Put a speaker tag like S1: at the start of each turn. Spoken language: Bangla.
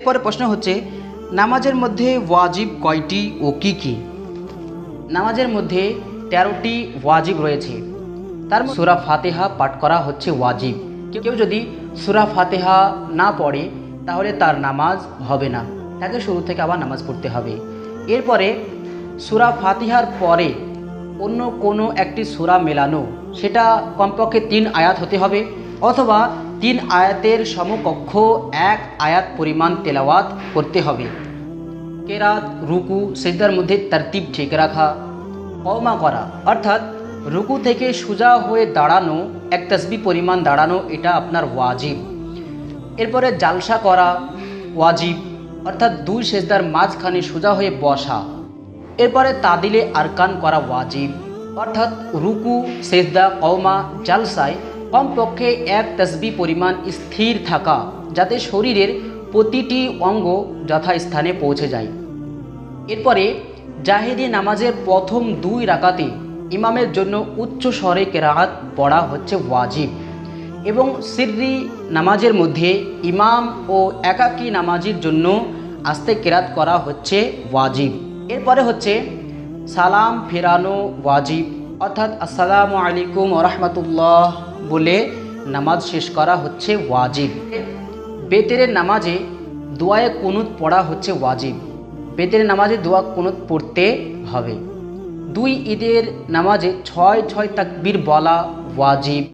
S1: পরে প্রশ্ন হচ্ছে নামাজের মধ্যে ওয়াজিব কয়টি ও কি কি? নামাজের মধ্যে 13টি ওয়াজিব রয়েছে। তার সূরা ফাতিহা পাঠ করা হচ্ছে ওয়াজিব। কেউ যদি সূরা ফাতিহা না পড়ে তাহলে তার নামাজ হবে না, তাকে শুরু থেকে আবার নামাজ পড়তে হবে। এরপরে সূরা ফাতিহার পরে অন্য কোনো একটি সূরা মেলানো, সেটা কমপক্ষে 3 আয়াত হতে হবে, অথবা 3 আয়াতের সমকক্ষ 1 আয়াত পরিমাণ তেলাওয়াত করতে হবে। কেরাত, রুকু, সিজদার মধ্যে তারতিব ঠিক রাখা, কওমা করা অর্থাৎ রুকু থেকে সোজা হয়ে দাঁড়ানো, 1 তাসবিহ পরিমাণ দাঁড়ানো, এটা আপনার ওয়াজিব। এরপরে জালসা করা ওয়াজিব, অর্থাৎ 2 সিজদার মাঝখানে সোজা হয়ে বসা। এরপরে তাদিলে আরকান করা ওয়াজিব, অর্থাৎ রুকু, সিজদা, কওমা, জালসায় কমপক্ষে 1 তাসবিহ পরিমাণ স্থির থাকা, যাতে শরীরের প্রতিটি অঙ্গ যথাস্থানে পৌঁছে যায়। এরপরে জাহেরি নামাজের প্রথম 2 রাকাতে ইমামের জন্য উচ্চ স্বরে কেরাত পড়া হচ্ছে ওয়াজিব, এবং সিররি নামাজের মধ্যে ইমাম ও একাকী নামাজির জন্য আস্তে কেরাত করা হচ্ছে ওয়াজিব। এরপরে হচ্ছে সালাম ফেরানো ওয়াজিব, অর্থাৎ আসসালামু আলাইকুম ওয়া রাহমাতুল্লাহ বলে নামাজ শেষ করা হচ্ছে ওয়াজিব। বেতেরের নামাজে দোয়ায়ে কুনুত পড়া হচ্ছে ওয়াজিব। বেতেরের নামাজে দোয়া কুনুত পড়তে হবে। 2 ঈদের নামাজে 6 তাকবীর বলা ওয়াজিব।